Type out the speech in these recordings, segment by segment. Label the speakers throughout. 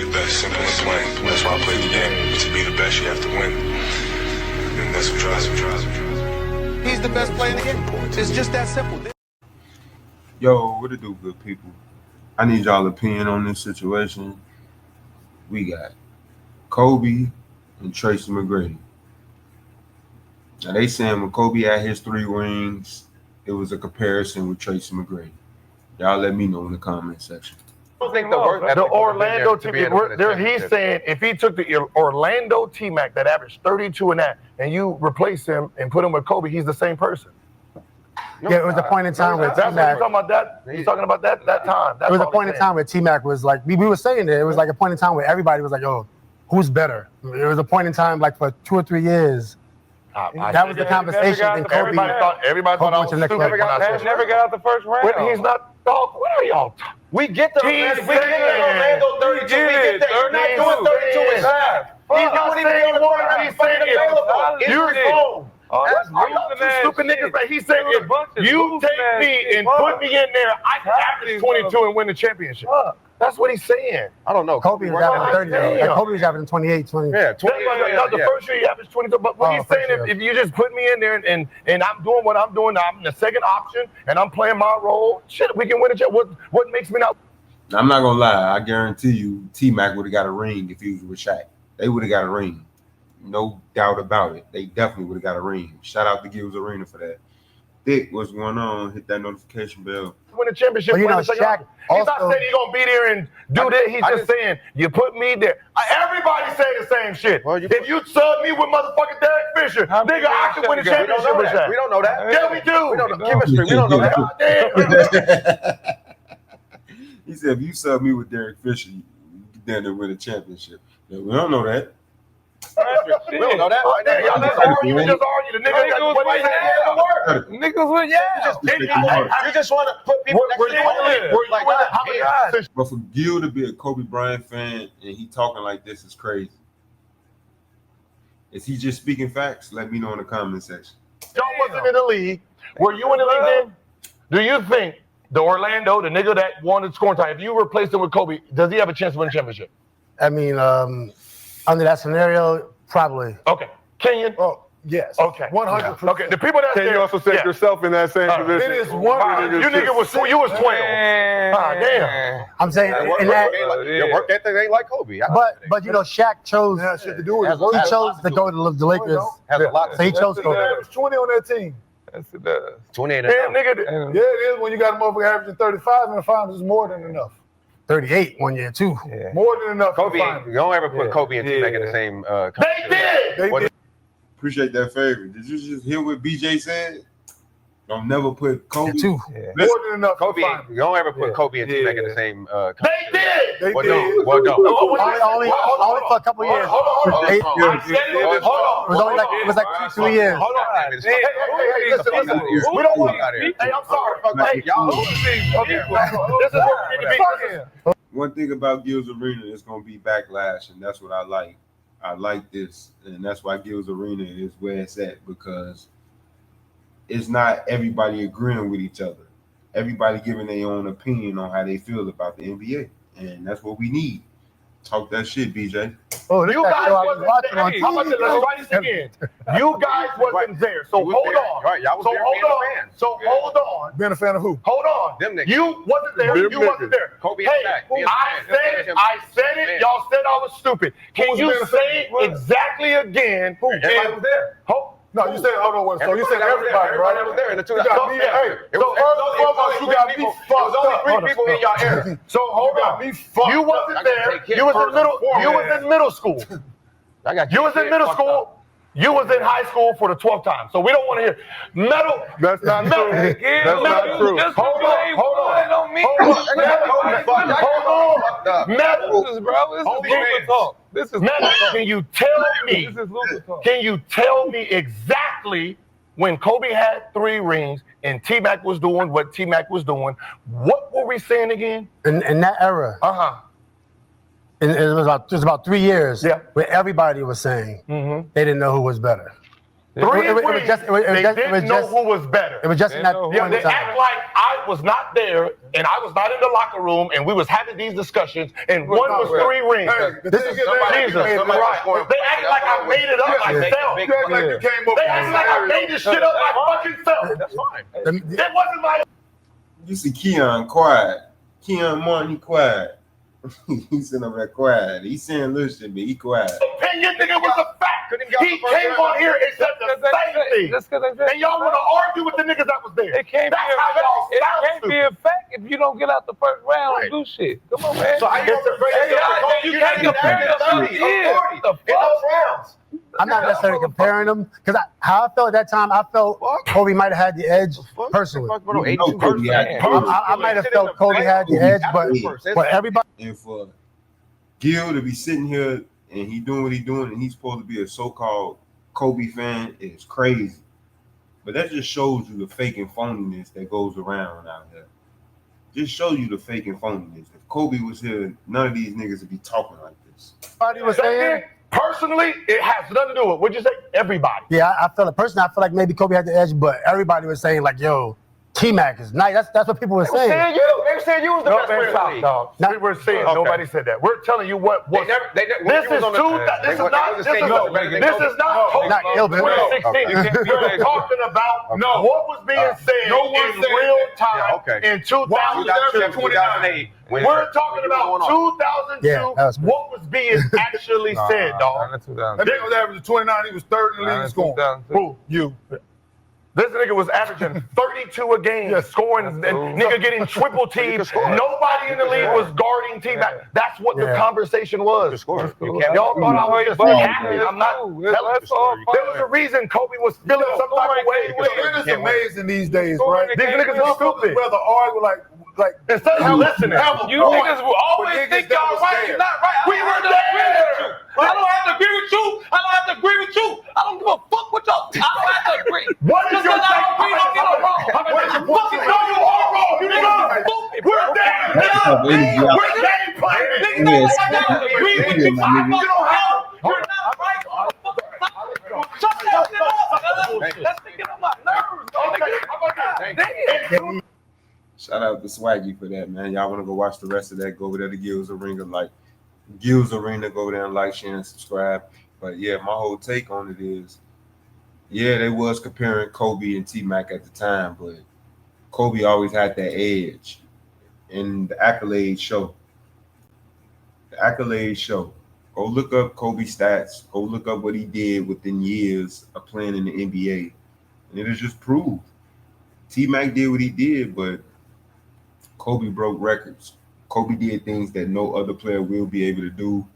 Speaker 1: the best, simple and plain. That's why I play the game. To be the best, you have to win. And that's what drives me.
Speaker 2: He's the best player in the game. It's just that simple.
Speaker 3: Yo, what it do, good people? I need y'all opinion on this situation. We got Kobe and Tracy McGrady. Now they saying when Kobe had his 3 rings, it was a comparison with Tracy McGrady. Y'all let me know in the comment section.
Speaker 4: I don't think the Orlando team, he's saying if he took the Orlando T-Mac that averaged 32 and that, and you replace him and put him with Kobe, he's the same person.
Speaker 5: No, yeah, it was a point in time where
Speaker 4: T-Mac. That's what he's talking about. He's talking about that time.
Speaker 5: It was a point in time where T-Mac was like, we were saying it was like a point in time where everybody was like, "Oh, who's better?" It was a point in time like for 2 or 3 years. That was the conversation. And Kobe,
Speaker 4: everybody thought I was stupid. Never got out the first round. He's not. What are y'all?
Speaker 6: We get the Orlando 32. We get that. You're not doing 32 and a half.
Speaker 4: He's not saying one. He's saying it. You're wrong. That's stupid niggas. But he's saying if you take me and put me in there, I can average 22 and win the championship. That's what he's saying.
Speaker 6: I don't know.
Speaker 5: Kobe was averaging 30. Kobe was averaging 28, 20.
Speaker 6: Yeah, 28.
Speaker 4: The first year he averaged 22. But what he's saying, if you just put me in there and I'm doing what I'm doing, I'm the second option and I'm playing my role, shit, we can win a championship. What makes me not?
Speaker 3: I'm not gonna lie. I guarantee you, T-Mac would have got a ring if he was with Shaq. They would have got a ring. No doubt about it. They definitely would have got a ring. Shout out to Gilbert Arena for that. Dick, what's going on? Hit that notification bell.
Speaker 4: Win a championship.
Speaker 5: But you know, Shaq
Speaker 4: he's not saying he's gonna be there and do that. He's just saying you put me there. Everybody say the same shit. Well, if you sub me with motherfucking Derek Fisher, nigga, I can win a championship with Shaq.
Speaker 6: We don't know that.
Speaker 4: Yeah, we do.
Speaker 6: We don't know chemistry. We don't know
Speaker 3: that. He said, if you sub me with Derek Fisher, you then to win a championship. Yeah, we don't know that.
Speaker 6: We don't know that.
Speaker 4: Y'all just argue. The nigga what he said.
Speaker 6: Niggas were, you just want to put people next to you.
Speaker 3: But for Gil to be a Kobe Bryant fan and he talking like this is crazy. Is he just speaking facts? Let me know in the comment section.
Speaker 4: Y'all wasn't in the league. Were you in the league then? Do you think the Orlando, the nigga that won the scoring time, if you replaced him with Kobe, does he have a chance to win a championship?
Speaker 5: I mean, under that scenario, probably.
Speaker 4: Okay. Kenyon?
Speaker 7: Oh, yes.
Speaker 4: Okay.
Speaker 7: 100%.
Speaker 4: Okay. The people that
Speaker 7: Can you also set yourself in that same position? It is one.
Speaker 4: You nigga was 12. Damn.
Speaker 5: I'm saying,
Speaker 6: your work ethic ain't like Kobe.
Speaker 5: But you know, Shaq chose.
Speaker 7: Shit to do with it.
Speaker 5: He chose to go to the Lakers. So he chose to go.
Speaker 7: There was 20 on that team.
Speaker 6: Yes, it does. 28
Speaker 4: Damn, nigga.
Speaker 7: Yeah, it is when you got a motherfucker averaging 35 in the finals. It's more than enough.
Speaker 5: 38 1 year too.
Speaker 7: Yeah. More than enough.
Speaker 6: Kobe, you don't ever put Kobe and T-Mac in the same.
Speaker 4: They did.
Speaker 3: Appreciate that favor. Did you just hear what BJ said? Don't never put Kobe.
Speaker 5: Too.
Speaker 7: Yeah. More than enough.
Speaker 6: Kobe, you don't ever put Kobe and T-Mac in the same.
Speaker 4: They did.
Speaker 7: They did.
Speaker 5: Only for a couple of years.
Speaker 4: Hold on.
Speaker 5: It was only like 2 years.
Speaker 4: Hold on. Hey, listen. We don't want to. Hey, I'm sorry. Hey, y'all. This is what we need to be.
Speaker 3: One thing about Gil's Arena is going to be backlash, and that's what I like. I like this, and that's why Gil's Arena is where it's at, because it's not everybody agreeing with each other. Everybody giving their own opinion on how they feel about the NBA, and that's what we need. Talk that shit, BJ.
Speaker 5: Oh,
Speaker 4: you guys wasn't there. How about this? Let's try this again. You guys wasn't there, so hold on.
Speaker 6: Right, y'all was there being a fan.
Speaker 4: So hold on.
Speaker 7: Being a fan of who?
Speaker 4: Hold on.
Speaker 6: Them niggas.
Speaker 4: You wasn't there. You wasn't there.
Speaker 6: Kobe
Speaker 4: hey,
Speaker 6: and
Speaker 4: Shaq. I said it. Y'all said I was stupid. Can you say it exactly again?
Speaker 6: Everybody was there.
Speaker 7: No, you said so you said everybody, right?
Speaker 6: Everybody was there in the 2000s.
Speaker 4: So first
Speaker 7: you got me fucked up.
Speaker 6: There was only 3 people in y'all area.
Speaker 4: So hold on. You wasn't there. You was in middle school. You was in middle school. You was in high school for the 12th time. So we don't want to hear metal.
Speaker 7: That's not true. That's not true.
Speaker 4: Hold on. This is metal. Can you tell me exactly when Kobe had 3 rings and T-Mac was doing what T-Mac was doing, what were we saying again?
Speaker 5: In that era. It was about 3 years where everybody was saying they didn't know who was better.
Speaker 4: 3 rings. They didn't know who was better.
Speaker 5: It was just in that point
Speaker 4: They
Speaker 5: in time.
Speaker 4: act like I was not there and I was not in the locker room and we was having these discussions and one was 3 rings.
Speaker 7: This is
Speaker 4: Jesus, right. They act like I made it up myself.
Speaker 7: You act like you came up.
Speaker 4: They act like I made this shit up my fucking self.
Speaker 6: That's fine.
Speaker 4: That wasn't my
Speaker 3: You see Keon quiet. Keon Martin, he quiet. He's sitting over there quiet. He's saying little shit, but he quiet.
Speaker 4: opinion, nigga, was a fact. He came on here and said the same thing. And y'all want to argue with the niggas that was there.
Speaker 8: It can't be a fact if you don't get out the first round and do shit. Come on, man.
Speaker 6: So how you
Speaker 8: You can't compare them. Yeah. The fuck?
Speaker 5: I'm not necessarily comparing them because how I felt at that time, I felt Kobe might have had the edge personally. I might have felt Kobe had the edge, but everybody.
Speaker 3: And for Gil to be sitting here and he doing what he doing and he's supposed to be a so-called Kobe fan is crazy. But that just shows you the fake and phoniness that goes around out there. Just shows you the fake and phoniness. If Kobe was here, none of these niggas would be talking like this.
Speaker 5: Everybody was saying.
Speaker 4: Personally, it has nothing to do with it. What'd you say? Everybody.
Speaker 5: Yeah, I felt it personally. I feel like maybe Kobe had the edge, but everybody was saying like, "Yo, T-Mac is nice." That's what people were saying.
Speaker 6: They were saying you was the best player in the league.
Speaker 4: No, we were saying nobody said that. We're telling you what was. This is not
Speaker 5: Gilbert.
Speaker 4: 2016. We're talking about what was being said in real time in 2008. We're talking about 2002. What was being actually said, dog?
Speaker 7: That was averaging 29. He was third in the league in scoring.
Speaker 4: Who? You. This nigga was averaging 32 a game, scoring, and nigga getting triple teamed. Nobody in the league was guarding T-Mac. That's what the conversation was. Y'all thought I was just happy. I'm not telling you. There was a reason Kobe was feeling some type of way.
Speaker 7: It's amazing these days, right?
Speaker 4: These niggas are stupid.
Speaker 7: Rather argue like
Speaker 4: instead of listening.
Speaker 8: You niggas will always think y'all right. You're not right.
Speaker 4: We were there.
Speaker 8: I don't have to agree with you. I don't have to agree with you. I don't give a fuck what y'all. I don't have to agree.
Speaker 4: What is your take? We're there. We're game playing.
Speaker 8: Niggas don't agree with you. You're not right. Shut that shit up. That's thinking on my nerves. Damn.
Speaker 3: Shout out to Swaggy for that, man. Y'all want to go watch the rest of that? Go over there to Gil's Arena. Go over there and like, share, and subscribe. But yeah, my whole take on it is, yeah, they was comparing Kobe and T-Mac at the time, but Kobe always had that edge. And the accolades show. Go look up Kobe's stats. Go look up what he did within years of playing in the NBA. And it is just proved. T-Mac did what he did, but Kobe broke records. Kobe did things that no other player will be able to do.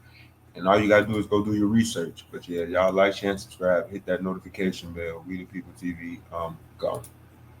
Speaker 3: And all you got to do is go do your research. But yeah, y'all like, share, and subscribe. Hit that notification bell. We the People TV. Gone.